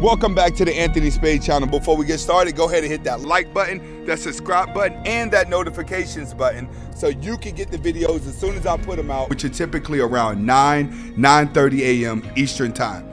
Welcome back to the Anthony Spade channel. Before we get started, go ahead and hit that like button, that subscribe button, and that notifications button so you can get the videos as soon as I put them out, which are typically around 9:30 a.m. Eastern time.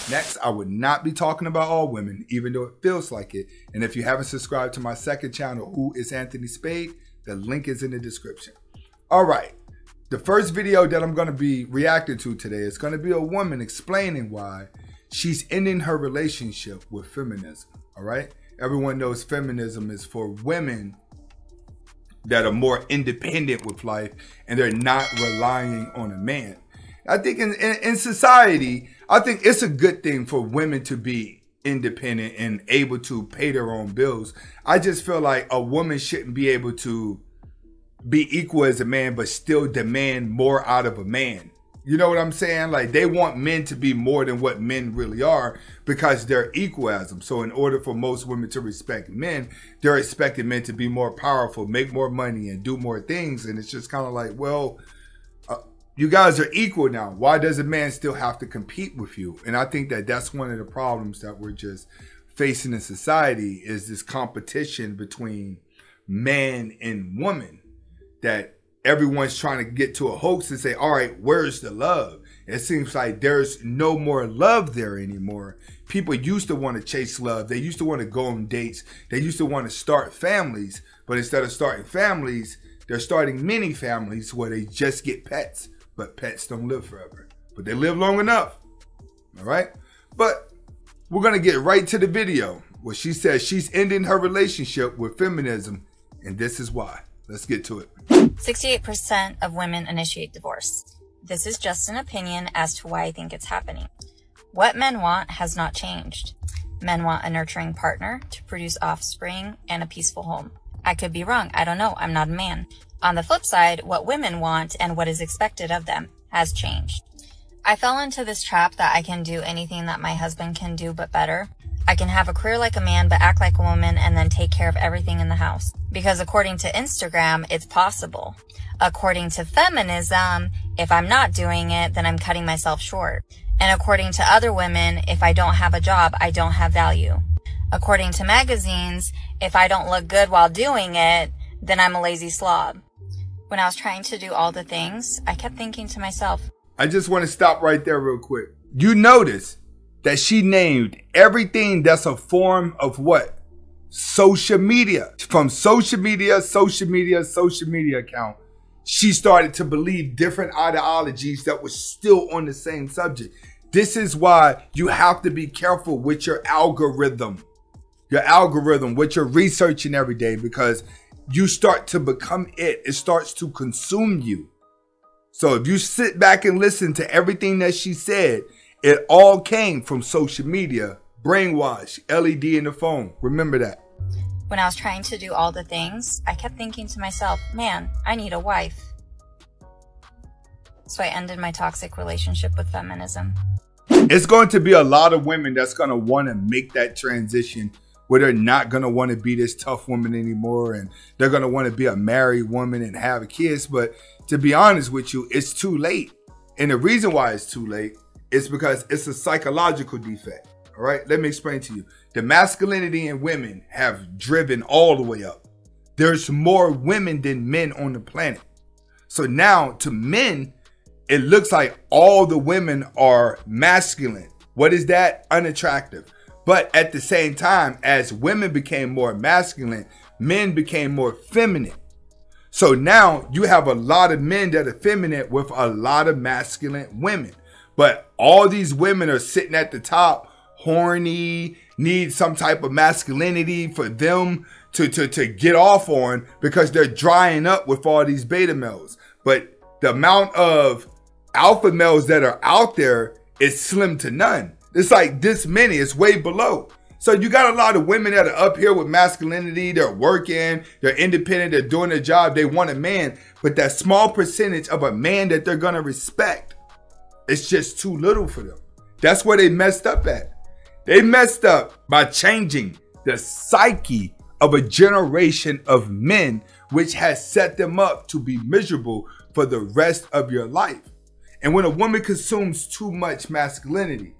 Next, I would not be talking about all women, even though it feels like it. And if you haven't subscribed to my second channel, Who is Anthony Spade? The link is in the description. All right, the first video that I'm gonna be reacting to today is gonna be a woman explaining why she's ending her relationship with feminism, all right? Everyone knows feminism is for women that are more independent with life and they're not relying on a man. I think in society, I think it's a good thing for women to be independent and able to pay their own bills. I just feel like a woman shouldn't be able to be equal as a man, but still demand more out of a man. You know what I'm saying? Like, they want men to be more than what men really are because they're equal as them. So in order for most women to respect men, they're expecting men to be more powerful, make more money, and do more things. And it's just kind of like, well, you guys are equal now. Why does a man still have to compete with you? And I think that that's one of the problems that we're just facing in society, is this competition between man and woman, that everyone's trying to get to a hoax and say, all right, where's the love? It seems like there's no more love there anymore. People used to want to chase love. They used to want to go on dates. They used to want to start families. But instead of starting families, they're starting mini families where they just get pets. But pets don't live forever, but they live long enough. All right. But we're going to get right to the video where she says she's ending her relationship with feminism. And this is why. Let's get to it. 68% of women initiate divorce. This is just an opinion as to why I think it's happening. What men want has not changed. Men want a nurturing partner to produce offspring and a peaceful home. I could be wrong. I don't know. I'm not a man. On the flip side, what women want and what is expected of them has changed. I fell into this trap that I can do anything that my husband can do but better. I can have a career like a man but act like a woman and then take care of everything in the house. Because according to Instagram, it's possible. According to feminism, if I'm not doing it, then I'm cutting myself short. And according to other women, if I don't have a job, I don't have value. According to magazines, if I don't look good while doing it, then I'm a lazy slob. When I was trying to do all the things, I kept thinking to myself, I just want to stop right there real quick. You notice that she named everything that's a form of what? Social media. From social media account, she started to believe different ideologies that were still on the same subject. This is why you have to be careful with your algorithm. What you're researching every day, because you start to become it. It starts to consume you. So if you sit back and listen to everything that she said, it all came from social media, brainwash, LED in the phone. Remember that. When I was trying to do all the things, I kept thinking to myself, man, I need a wife. So I ended my toxic relationship with feminism. It's going to be a lot of women that's going to want to make that transition, where they're not going to want to be this tough woman anymore, and they're going to want to be a married woman and have kids. But to be honest with you, it's too late. And the reason why it's too late is because it's a psychological defect. All right, let me explain to you. The masculinity in women have driven all the way up. There's more women than men on the planet. So now to men, it looks like all the women are masculine. What is that? Unattractive. But at the same time, as women became more masculine, men became more feminine. So now you have a lot of men that are feminine with a lot of masculine women. But all these women are sitting at the top, horny, need some type of masculinity for them to get off on, because they're drying up with all these beta males. But the amount of alpha males that are out there is slim to none. It's like this many, it's way below. So you got a lot of women that are up here with masculinity. They're working, they're independent, they're doing their job. They want a man, but that small percentage of a man that they're going to respect, it's just too little for them. That's where they messed up at. They messed up by changing the psyche of a generation of men which has set them up to be miserable for the rest of your life. And when a woman consumes too much masculinity,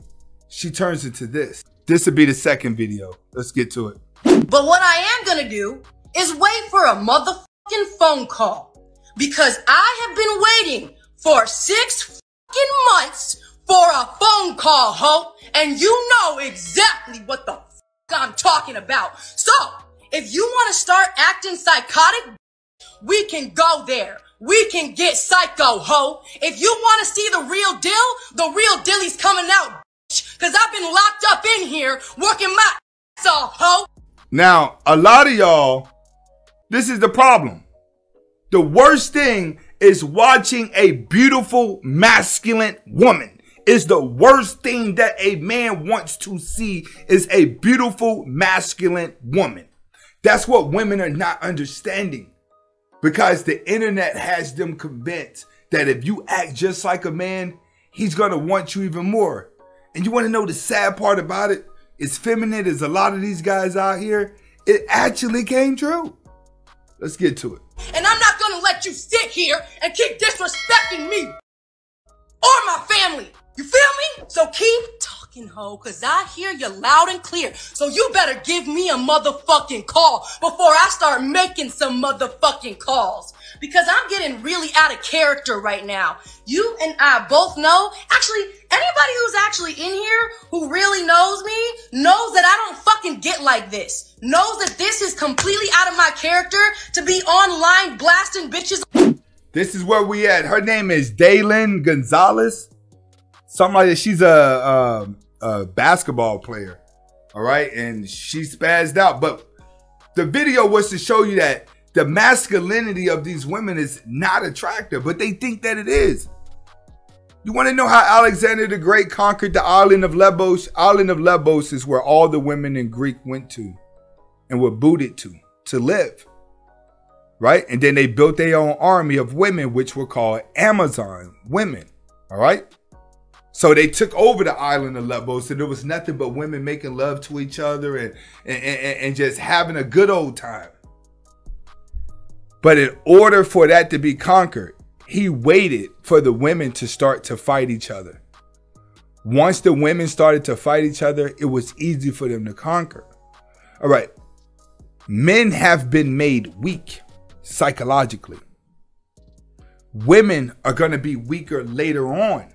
she turns into this. This will be the second video. Let's get to it. But what I am gonna do is wait for a motherfucking phone call. Because I have been waiting for 6 fucking months for a phone call, ho. And you know exactly what the fuck I'm talking about. So, if you want to start acting psychotic, we can go there. We can get psycho, ho. If you want to see the real deal's coming out, because I've been locked up in here working my ass off, ho. Now, a lot of y'all, this is the problem. The worst thing is watching a beautiful, masculine woman. Is the worst thing that a man wants to see is a beautiful, masculine woman. That's what women are not understanding. Because the internet has them convinced that if you act just like a man, he's going to want you even more. And you want to know the sad part about it? As feminine as a lot of these guys out here, it actually came true. Let's get to it. And I'm not going to let you sit here and keep disrespecting me or my family. You feel me? So keep talking, ho, because I hear you loud and clear. So you better give me a motherfucking call before I start making some motherfucking calls. Because I'm getting really out of character right now. You and I both know, actually, anybody who's actually in here who really knows me knows that I don't fucking get like this. Knows that this is completely out of my character to be online blasting bitches. This is where we at. Her name is Daylin Gonzalez. Something like that. She's a basketball player. All right. And she spazzed out. But the video was to show you that the masculinity of these women is not attractive, but they think that it is. You want to know how Alexander the Great conquered the island of Lesbos? Island of Lesbos is where all the women in Greek went to and were booted to live. Right? And then they built their own army of women, which were called Amazon women. All right? So they took over the island of Lesbos, and there was nothing but women making love to each other and just having a good old time. But in order for that to be conquered, he waited for the women to start to fight each other. Once the women started to fight each other, it was easy for them to conquer. All right. Men have been made weak psychologically. Women are going to be weaker later on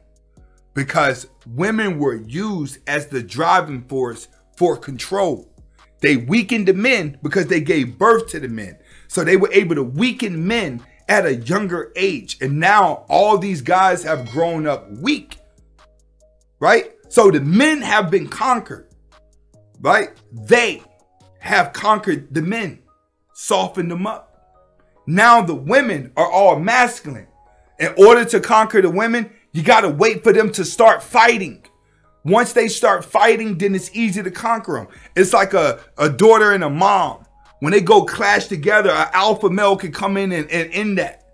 because women were used as the driving force for control. They weakened the men because they gave birth to the men. So they were able to weaken men at a younger age. And now all these guys have grown up weak. Right? So the men have been conquered. Right? They have conquered the men. Softened them up. Now the women are all masculine. In order to conquer the women, you got to wait for them to start fighting. Once they start fighting, then it's easy to conquer them. It's like a daughter and a mom. When they go clash together, an alpha male can come in and end that.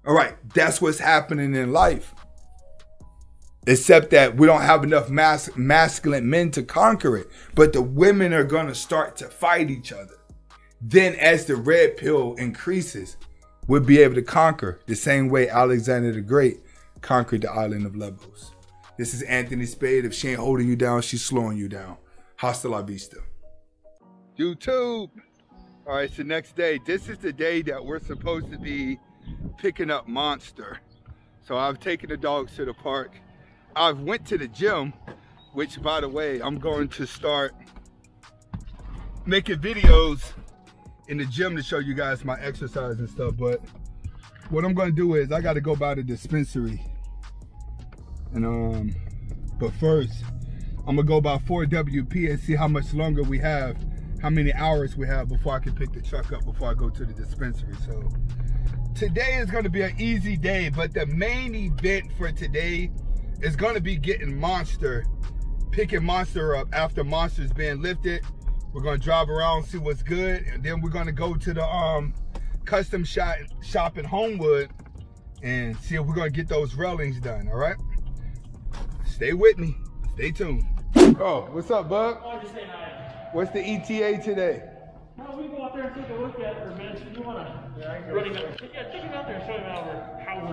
All right, that's what's happening in life. Except that we don't have enough masculine men to conquer it. But the women are going to start to fight each other. Then as the red pill increases, we'll be able to conquer the same way Alexander the Great conquered the island of Lesbos. This is Anthony Spade. If she ain't holding you down, she's slowing you down. Hasta la vista. YouTube. All right, it's the next day. This is the day that we're supposed to be picking up Monster. So I've taken the dogs to the park. I've went to the gym, which by the way, I'm going to start making videos in the gym to show you guys my exercise and stuff. But what I'm going to do is I got to go by the dispensary. And but first, I'm going to go by 4WP and see how much longer we have, how many hours we have before I can pick the truck up before I go to the dispensary. So today is going to be an easy day, but the main event for today is going to be getting Monster, picking Monster up after Monster's been lifted. We're going to drive around, see what's good, and then we're going to go to the custom shop in Homewood and see if we're going to get those railings done, all right? Stay with me. Stay tuned. Oh, what's up, bud? Oh, just saying hi. What's the ETA today? We go out there and take a look at her, man. So you want to running up? Yeah, take him out there and show him how